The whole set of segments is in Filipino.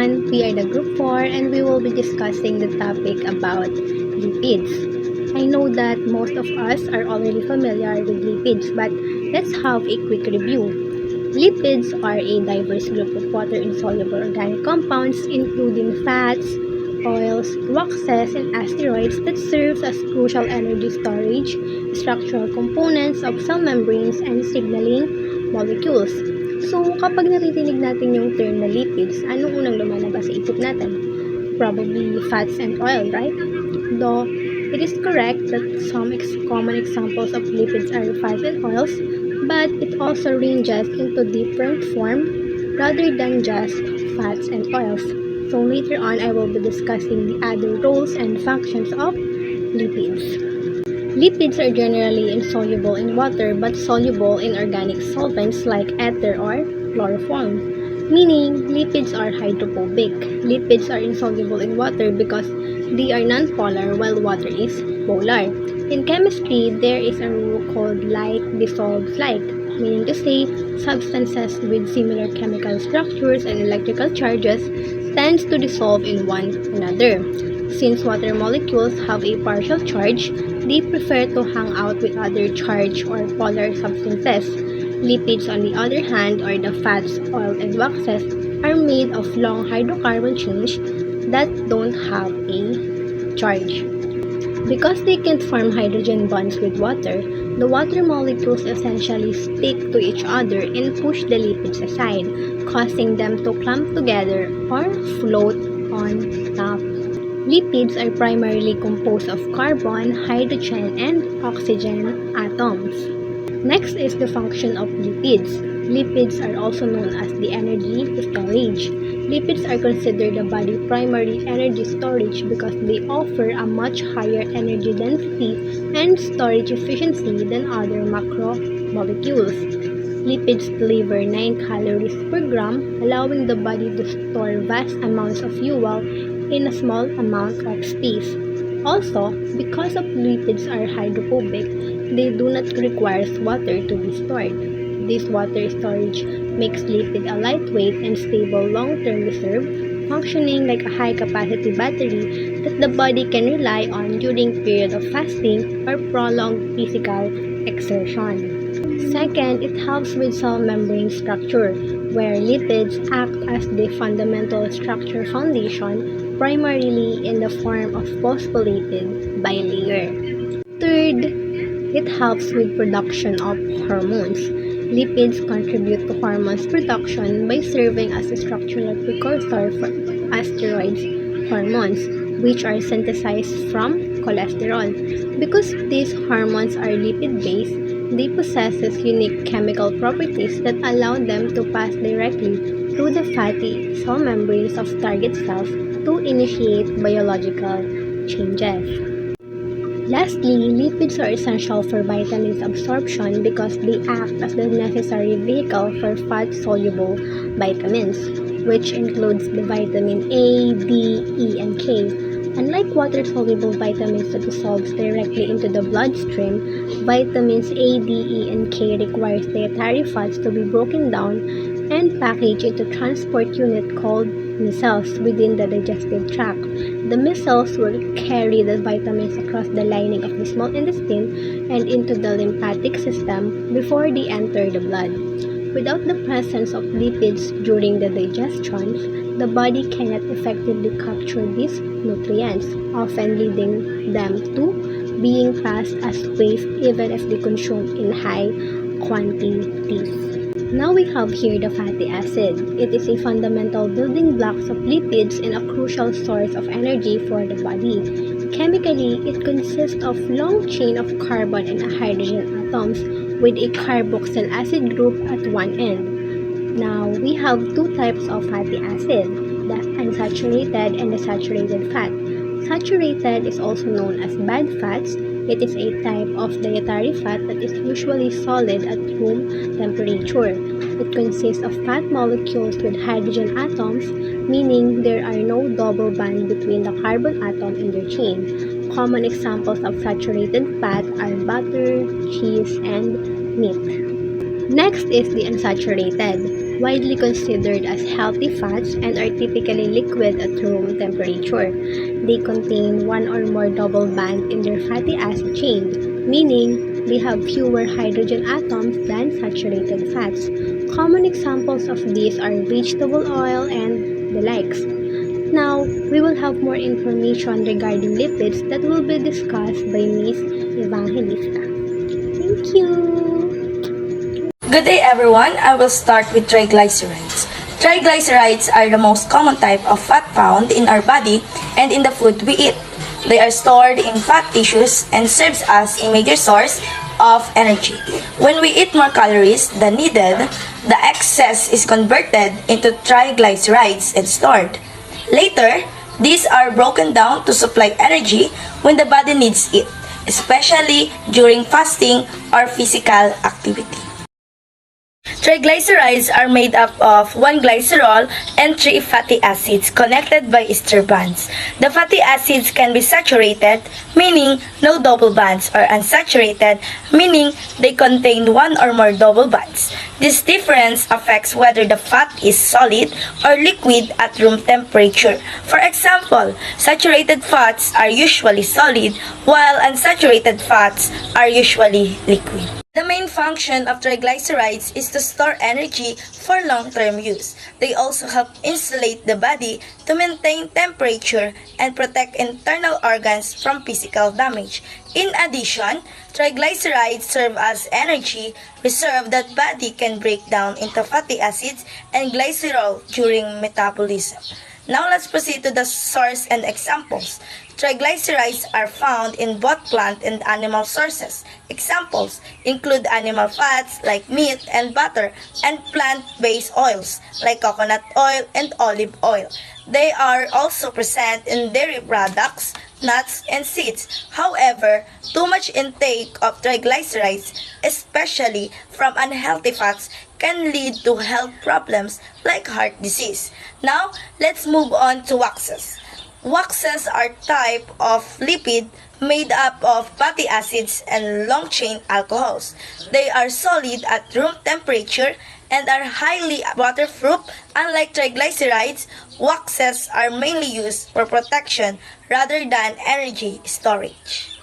everyone, we are the group 4 and we will be discussing the topic about lipids. I know that most of us are already familiar with lipids, but let's have a quick review. Lipids are a diverse group of water-insoluble organic compounds including fats, oils, waxes, and asteroids that serves as crucial energy storage, structural components of cell membranes, and signaling molecules. So, kapag naririnig natin yung term na lipids, anong unang lumalabas sa isip natin? Probably fats and oil, right? Though, it is correct that some common examples of lipids are fats and oils, but it also ranges into different form rather than just fats and oils. So later on, I will be discussing the other roles and functions of lipids. Lipids are generally insoluble in water but soluble in organic solvents like ether or chloroform. Meaning, lipids are hydrophobic. Lipids are insoluble in water because they are nonpolar while water is polar. In chemistry, there is a rule called like dissolves like, meaning to say, substances with similar chemical structures and electrical charges tends to dissolve in one another. Since water molecules have a partial charge, they prefer to hang out with other charged or polar substances. Lipids, on the other hand, or the fats, oil, and waxes, are made of long hydrocarbon chains that don't have a charge. Because they can't form hydrogen bonds with water, the water molecules essentially stick to each other and push the lipids aside, causing them to clump together or float on top. Lipids are primarily composed of carbon, hydrogen, and oxygen atoms. Next is the function of lipids. Lipids are also known as the energy storage. Lipids are considered the body's primary energy storage because they offer a much higher energy density and storage efficiency than other macromolecules. Lipids deliver 9 calories per gram, allowing the body to store vast amounts of fuel in a small amount of space. Also, because of lipids are hydrophobic, they do not require water to be stored. This water storage makes lipid a lightweight and stable long-term reserve, functioning like a high-capacity battery that the body can rely on during periods of fasting or prolonged physical exertion. Second, it helps with cell membrane structure, where lipids act as the fundamental structure foundation, primarily in the form of phosphorylated bilayer. Third, it helps with production of hormones. Lipids contribute to hormones production by serving as a structural precursor for asteroids hormones, which are synthesized from cholesterol. Because these hormones are lipid-based, they possess unique chemical properties that allow them to pass directly through the fatty cell membranes of target cells to initiate biological changes. Lastly, lipids are essential for vitamins absorption because they act as the necessary vehicle for fat-soluble vitamins, which includes the vitamin A, D, E, and K. Unlike water-soluble vitamins that dissolves directly into the bloodstream, vitamins A, D, E, and K requires dietary fats to be broken down and packaged into transport unit called micelles within the digestive tract. The micelles will carry the vitamins across the lining of the small intestine and into the lymphatic system before they enter the blood. Without the presence of lipids during the digestion, the body cannot effectively capture these nutrients, often leading them to being classed as waste even if they consume in high quantities. Now we have here the fatty acid. It is a fundamental building block of lipids and a crucial source of energy for the body. Chemically, it consists of long chain of carbon and hydrogen atoms with a carboxyl acid group at one end. Now, we have two types of fatty acid, the unsaturated and the saturated fat. Saturated is also known as bad fats. It is a type of dietary fat that is usually solid at room temperature. It consists of fat molecules with hydrogen atoms, meaning there are no double bond between the carbon atom in their chain. Common examples of saturated fat are butter, cheese, and meat. Next is the unsaturated. widely considered as healthy fats and are typically liquid at room temperature. They contain one or more double band in their fatty acid chain, meaning they have fewer hydrogen atoms than saturated fats. Common examples of these are vegetable oil and the likes. Now, we will have more information regarding lipids that will be discussed by Miss Evangelista. Thank you! Good day everyone, I will start with triglycerides. Triglycerides are the most common type of fat found in our body and in the food we eat. They are stored in fat tissues and serves as a major source of energy. When we eat more calories than needed, the excess is converted into triglycerides and stored. Later, these are broken down to supply energy when the body needs it, especially during fasting or physical activity. Triglycerides are made up of one glycerol and three fatty acids connected by ester bands. The fatty acids can be saturated, meaning no double bands, or unsaturated, meaning they contain one or more double bands. This difference affects whether the fat is solid or liquid at room temperature. For example, saturated fats are usually solid, while unsaturated fats are usually liquid. The main function of triglycerides is to store energy for long-term use. They also help insulate the body to maintain temperature and protect internal organs from physical damage. In addition, triglycerides serve as energy reserve that body can break down into fatty acids and glycerol during metabolism. Now let's proceed to the source and examples. Triglycerides are found in both plant and animal sources. Examples include animal fats like meat and butter and plant-based oils like coconut oil and olive oil. They are also present in dairy products, nuts, and seeds. However, too much intake of triglycerides, especially from unhealthy fats, can lead to health problems like heart disease. Now, let's move on to waxes. Waxes are type of lipid made up of fatty acids and long-chain alcohols. They are solid at room temperature and are highly waterproof. Unlike triglycerides, waxes are mainly used for protection rather than energy storage.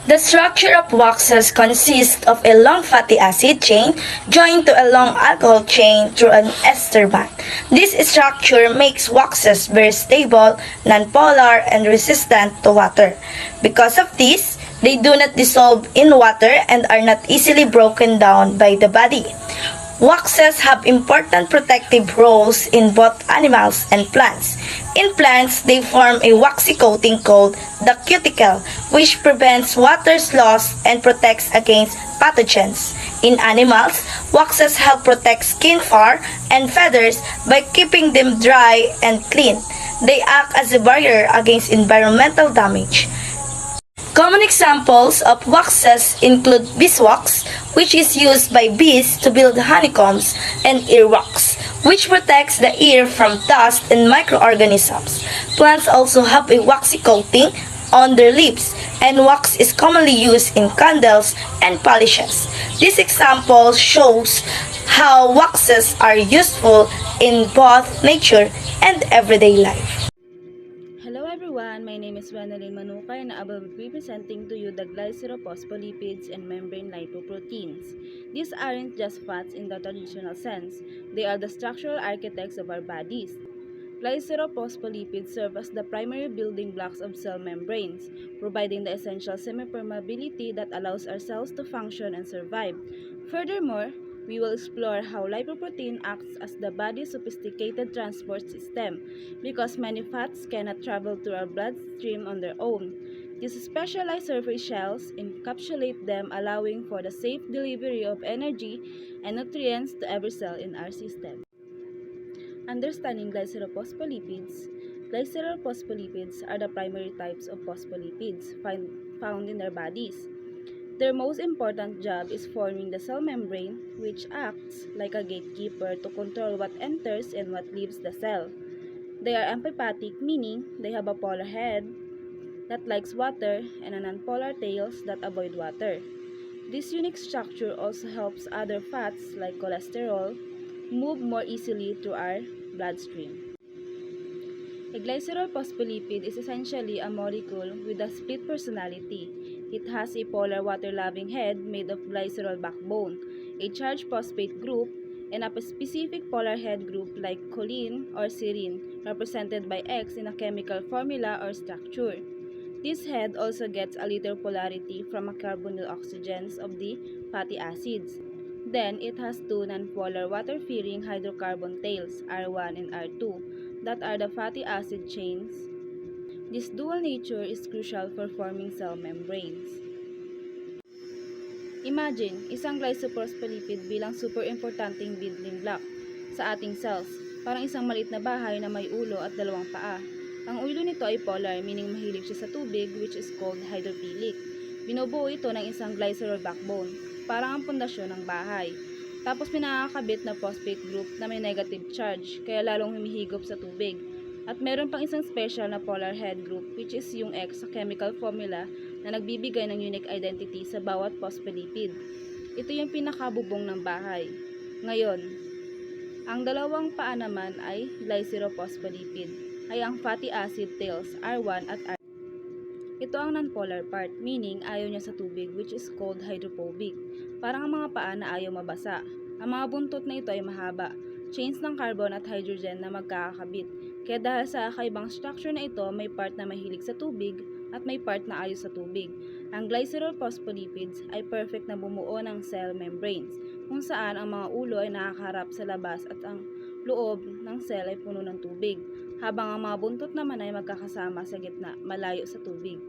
The structure of waxes consists of a long fatty acid chain joined to a long alcohol chain through an ester band. This structure makes waxes very stable, nonpolar, and resistant to water. Because of this, they do not dissolve in water and are not easily broken down by the body. Waxes have important protective roles in both animals and plants. In plants, they form a waxy coating called the cuticle, which prevents water's loss and protects against pathogens. In animals, waxes help protect skin fur and feathers by keeping them dry and clean. They act as a barrier against environmental damage. Common examples of waxes include beeswax, which is used by bees to build honeycombs, and earwax, which protects the ear from dust and microorganisms. Plants also have a waxy coating on their leaves, and wax is commonly used in candles and polishes. This example shows how waxes are useful in both nature and everyday life. Hello everyone, my name is Wendelin Manukay and I will be presenting to you the glycerophospholipids and membrane lipoproteins. These aren't just fats in the traditional sense, they are the structural architects of our bodies. Glycerophospholipids serve as the primary building blocks of cell membranes, providing the essential semi-permeability that allows our cells to function and survive. Furthermore, we will explore how lipoprotein acts as the body's sophisticated transport system because many fats cannot travel through our bloodstream on their own. These specialized surface shells encapsulate them, allowing for the safe delivery of energy and nutrients to every cell in our system. Understanding glycerophospholipids. Glycerophospholipids are the primary types of phospholipids found in our bodies. Their most important job is forming the cell membrane, which acts like a gatekeeper to control what enters and what leaves the cell. They are amphipathic, meaning they have a polar head that likes water and a nonpolar tails that avoid water. This unique structure also helps other fats like cholesterol, move more easily through our bloodstream. A glycerol phospholipid is essentially a molecule with a split personality. It has a polar water-loving head made of glycerol backbone, a charged phosphate group, and a specific polar head group like choline or serine, represented by X in a chemical formula or structure. This head also gets a little polarity from a carbonyl oxygens of the fatty acids. Then, it has two nonpolar water-fearing hydrocarbon tails, R1 and R2, that are the fatty acid chains. This dual nature is crucial for forming cell membranes. Imagine, isang glycophospholipid bilang super importanteng building block sa ating cells, parang isang maliit na bahay na may ulo at dalawang paa. Ang ulo nito ay polar, meaning mahilig siya sa tubig, which is called hydrophilic. Binubuo ito ng isang glycerol backbone, parang ang pundasyon ng bahay. Tapos pinakakabit na phosphate group na may negative charge, kaya lalong humihigop sa tubig. At meron pang isang special na polar head group, which is yung X sa chemical formula na nagbibigay ng unique identity sa bawat phospholipid. Ito yung pinakabubong ng bahay. Ngayon, ang dalawang paa naman ay glycerophospholipid, ay ang fatty acid tails R1 at R2. Ito ang non-polar part, meaning ayaw niya sa tubig, which is called hydrophobic. Parang ang mga paa na ayaw mabasa. Ang mga buntot na ito ay mahaba, chains ng carbon at hydrogen na magkakakabit. Kaya dahil sa kakaibang structure na ito, may part na mahilig sa tubig at may part na ayaw sa tubig. Ang glycerol phospholipids ay perfect na bumuo ng cell membranes, kung saan ang mga ulo ay nakakaharap sa labas at ang loob ng cell ay puno ng tubig, habang ang mga buntot naman ay magkakasama sa gitna, malayo sa tubig.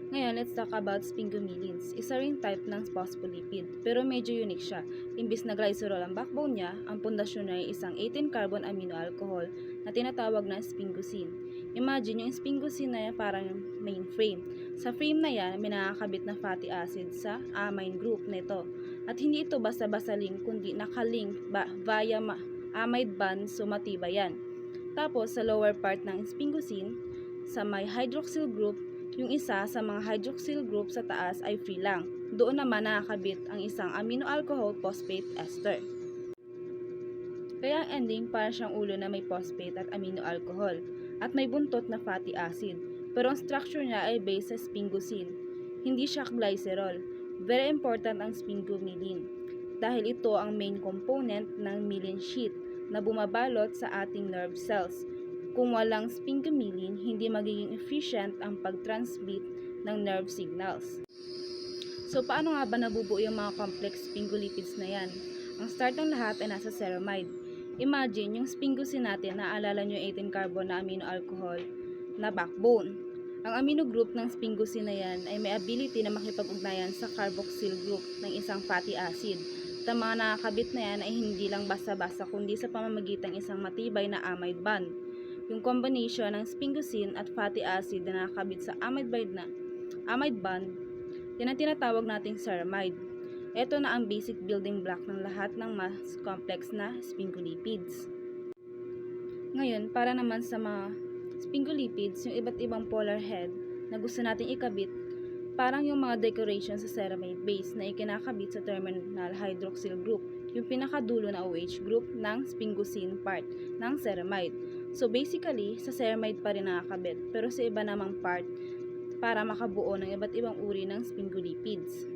Ngayon, let's talk about sphingomyelins. Isa ring type ng phospholipid, pero medyo unique siya. Imbis na glycerol ang backbone niya, ang pundasyon niya ay isang 18-carbon amino alcohol na tinatawag na sphingosine. Imagine yung sphingosine na yan parang main frame. Sa frame na yan, may nakakabit na fatty acid sa amine group nito. At hindi ito basta-basta link, kundi nakalink via amide bond, so matibay yan. Tapos, sa lower part ng sphingosine, sa may hydroxyl group, yung isa sa mga hydroxyl group sa taas ay free lang. Doon naman nakakabit ang isang amino alcohol phosphate ester. Kaya ang ending para siyang ulo na may phosphate at amino alcohol at may buntot na fatty acid. Pero ang structure niya ay based sa sphingosine. Hindi siya glycerol. Very important ang sphingomyelin dahil ito ang main component ng myelin sheath na bumabalot sa ating nerve cells. Kung walang sphingomyelin, hindi magiging efficient ang pag-transmit ng nerve signals. So, paano nga ba nabubuo yung mga complex sphingolipids na yan? Ang start ng lahat ay nasa ceramide. Imagine, yung sphingosine natin, naaalala nyo yung 18-carbon na amino alcohol na backbone. Ang amino group ng sphingosine na yan ay may ability na makipag-ugnayan sa carboxyl group ng isang fatty acid. At ang mga nakakabit na yan ay hindi lang basta-basta kundi sa pamamagitan isang matibay na amide bond. Yung combination ng sphingosine at fatty acid na nakakabit sa amide bond, yan ang tinatawag nating ceramide. Ito na ang basic building block ng lahat ng mas complex na sphingolipids. Ngayon, para naman sa mga sphingolipids, yung iba't ibang polar head na gusto nating ikabit, parang yung mga decoration sa ceramide base na ikinakabit sa terminal hydroxyl group, yung pinakadulo na OH group ng sphingosine part ng ceramide. So basically, sa ceramide pa rin nakakabit, pero sa iba namang part para makabuo ng iba't ibang uri ng sphingolipids.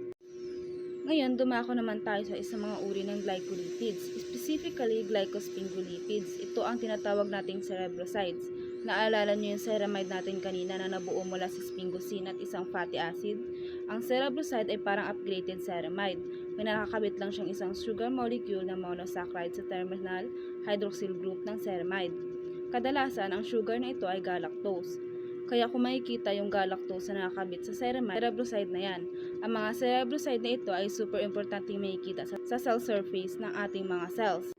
Ngayon, dumako naman tayo sa isang mga uri ng glycolipids, specifically glycosphingolipids. Ito ang tinatawag nating cerebrosides. Naalala nyo yung ceramide natin kanina na nabuo mula sa sphingosine at isang fatty acid? Ang cerebroside ay parang upgraded ceramide. May nakakabit lang siyang isang sugar molecule na monosaccharide sa terminal hydroxyl group ng ceramide. Kadalasan, ang sugar na ito ay galactose. Kaya kung makikita yung galactose na nakakabit sa cerebroside na yan, ang mga cerebroside na ito ay super importanteng makikita sa cell surface ng ating mga cells.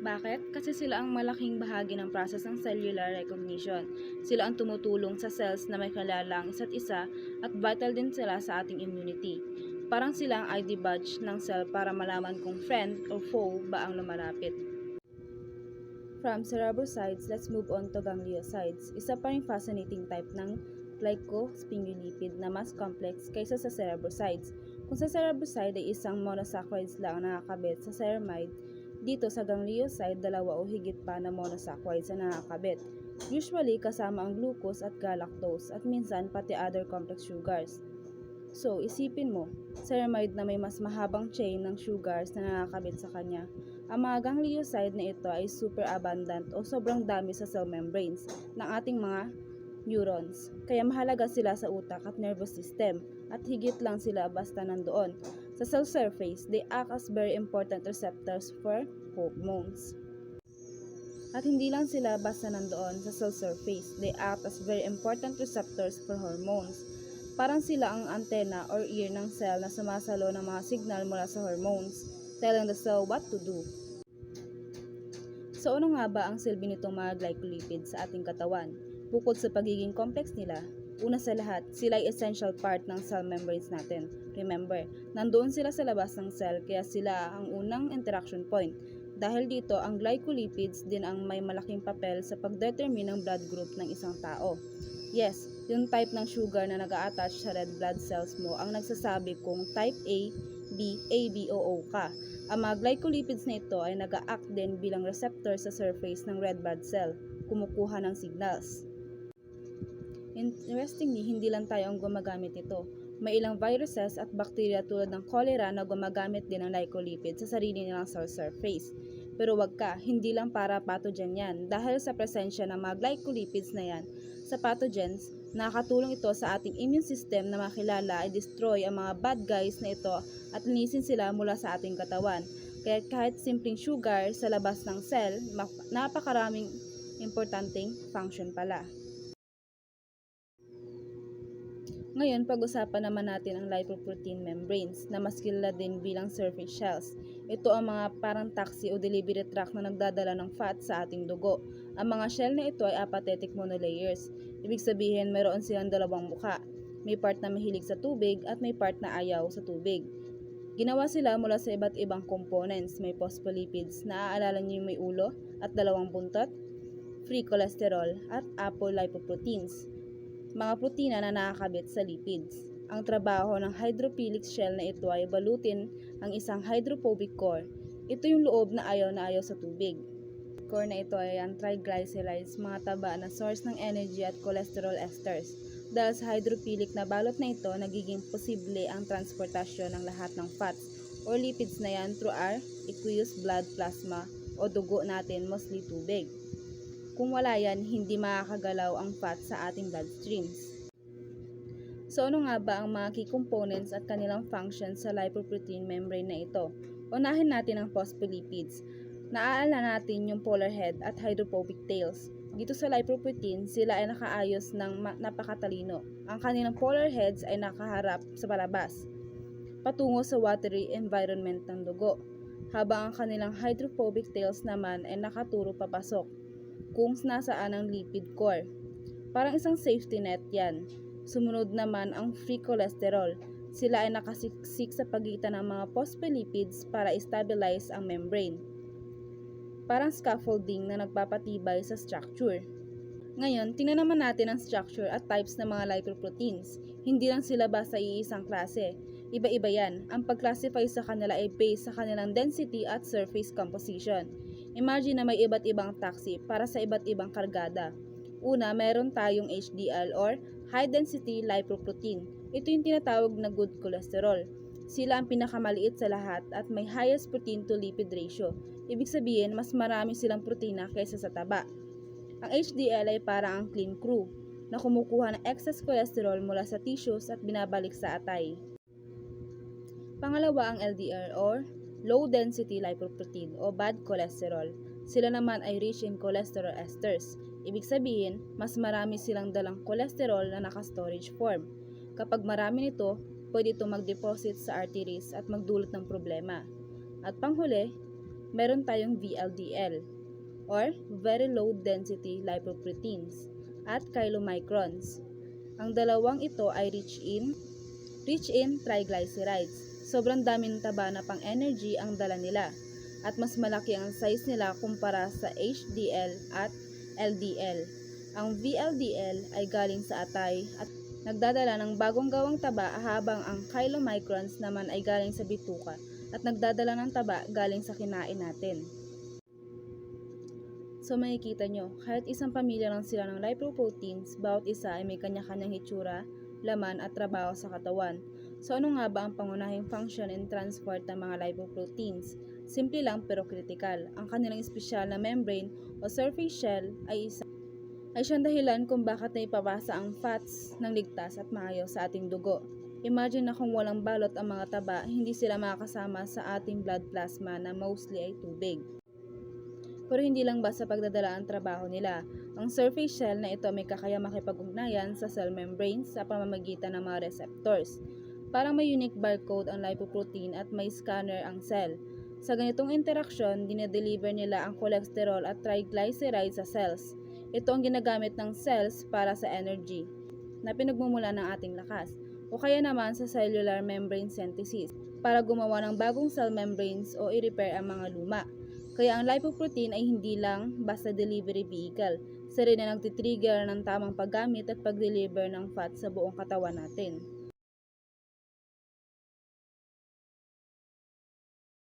Bakit? Kasi sila ang malaking bahagi ng process ng cellular recognition. Sila ang tumutulong sa cells na may kilala ang isa't isa at vital din sila sa ating immunity. Parang sila ang ID badge ng cell para malaman kung friend o foe ba ang lumalapit. From cerebrosides, let's move on to gangliosides. Isa pa ring fascinating type ng glycosphingolipid na mas complex kaysa sa cerebrosides. Kung sa cerebroside ay isang monosaccharides lang ang nakakabit sa ceramide, dito sa ganglioside dalawa o higit pa na monosaccharides ang nakakabit. Usually kasama ang glucose at galactose at minsan pati other complex sugars. So, isipin mo, ceramide na may mas mahabang chain ng sugars na nakakabit sa kanya. Ang mga ganglioside na ito ay super abundant o sobrang dami sa cell membranes ng ating mga neurons. Kaya mahalaga sila sa utak at nervous system at higit lang sila basta nandoon. Sa cell surface, they act as very important receptors for hormones. At hindi lang sila basta nandoon sa cell surface, they act as very important receptors for hormones. Parang sila ang antena or ear ng cell na sumasalo ng mga signal mula sa hormones, telling the cell what to do. So ano nga ba ang silbi nitong mga glycolipids sa ating katawan? Bukod sa pagiging complex nila, una sa lahat, sila ay essential part ng cell membranes natin. Remember, nandoon sila sa labas ng cell kaya sila ang unang interaction point. Dahil dito, ang glycolipids din ang may malaking papel sa pagdetermine ng blood group ng isang tao. Yes, yung type ng sugar na nag-a-attach sa red blood cells mo ang nagsasabi kung type A, B, AB o O ka. Ang mga glycolipids na ito ay nag-a-act din bilang receptor sa surface ng red blood cell, kumukuha ng signals. Interestingly, hindi lang tayo ang gumagamit ito. May ilang viruses at bacteria tulad ng cholera na gumagamit din ng glycolipids sa sarili nilang cell surface. Pero wag ka, hindi lang para pathogen yan. Dahil sa presensya ng mga glycolipids na yan sa pathogens, nakakatulong ito sa ating immune system na makilala ay destroy ang mga bad guys na ito at linisin sila mula sa ating katawan. Kaya kahit simpleng sugar sa labas ng cell, napakaraming importanteng function pala. Ngayon, pag-usapan naman natin ang lipoprotein membranes na mas kilala din bilang surface shells. Ito ang mga parang taxi o delivery truck na nagdadala ng fat sa ating dugo. Ang mga shell na ito ay apathetic monolayers. Ibig sabihin, mayroon silang dalawang mukha. May part na mahilig sa tubig at may part na ayaw sa tubig. Ginawa sila mula sa iba't ibang components. May phospholipids na aalala niyo yung may ulo at dalawang buntot, free cholesterol at apolipoproteins. Mga protina na nakakabit sa lipids. Ang trabaho ng hydrophilic shell na ito ay balutin ang isang hydrophobic core. Ito yung loob na ayaw sa tubig. Core na ito ay ang triglycerides, mga taba na source ng energy at cholesterol esters. Dahil sa hydrophilic na balot na ito, nagiging posible ang transportasyon ng lahat ng fats o lipids na yan through our aqueous blood plasma o dugo natin, mostly tubig. Kung wala yan, hindi makakagalaw ang fat sa ating bloodstreams. So ano nga ba ang mga key components at kanilang functions sa lipoprotein membrane na ito? Unahin natin ang phospholipids. Naaalala natin yung polar head at hydrophobic tails. Dito sa lipoprotein, sila ay nakaayos ng napakatalino. Ang kanilang polar heads ay nakaharap sa palabas, patungo sa watery environment ng dugo, habang ang kanilang hydrophobic tails naman ay nakaturo papasok kung nasaan ang lipid core. Parang isang safety net yan. Sumunod naman ang free cholesterol. Sila ay nakasiksik sa pagitan ng mga phospholipids para stabilize ang membrane. Parang scaffolding na nagpapatibay sa structure. Ngayon, tingnan naman natin ang structure at types ng mga lipoproteins. Hindi lang sila basta iisang klase. Iba-iba yan. Ang pag-classify sa kanila ay based sa kanilang density at surface composition. Imagine na may iba't ibang taxi para sa iba't ibang kargada. Una, meron tayong HDL or high density lipoprotein. Ito yung tinatawag na good cholesterol. Sila ang pinakamaliit sa lahat at may highest protein to lipid ratio. Ibig sabihin, mas marami silang protina kaysa sa taba. Ang HDL ay parang ang clean crew na kumukuha ng excess cholesterol mula sa tissues at binabalik sa atay. Pangalawa ang LDL or low density lipoprotein o bad cholesterol. Sila naman ay rich in cholesterol esters. Ibig sabihin, mas marami silang dalang cholesterol na naka-storage form. Kapag marami nito, pwede itong mag-deposit sa arteries at magdulot ng problema. At panghuli, meron tayong VLDL or very low density lipoproteins at chylomicrons. Ang dalawang ito ay rich in triglycerides. Sobrang dami ng taba na pang-energy ang dala nila at mas malaki ang size nila kumpara sa HDL at LDL. Ang VLDL ay galing sa atay at nagdadala ng bagong gawang taba habang ang chylomicrons naman ay galing sa bituka at nagdadala ng taba galing sa kinain natin. So makikita nyo, kahit isang pamilya lang sila ng lipoproteins, bawat isa ay may kanya-kanyang hitsura, laman at trabaho sa katawan. So ano nga ba ang pangunahing function and transport ng mga lipoproteins? Simple lang pero critical. Ang kanilang espesyal na membrane o surface shell ay siyang dahilan kung bakit naipapasa ang fats ng ligtas at maayos sa ating dugo. Imagine na kung walang balot ang mga taba, hindi sila makakasama sa ating blood plasma na mostly ay tubig. Pero hindi lang basta pagdadala ang trabaho nila. Ang surface shell na ito may kakayang makipag-ugnayan sa cell membranes sa pamamagitan ng mga receptors. Parang may unique barcode ang lipoprotein at may scanner ang cell. Sa ganitong interaksyon, dinedeliver nila ang cholesterol at triglycerides sa cells. Ito ang ginagamit ng cells para sa energy na pinagmumula ng ating lakas o kaya naman sa cellular membrane synthesis para gumawa ng bagong cell membranes o i-repair ang mga luma. Kaya ang lipoprotein ay hindi lang basta delivery vehicle, isa rin na nagtitrigger ng tamang paggamit at pag-deliver ng fat sa buong katawan natin.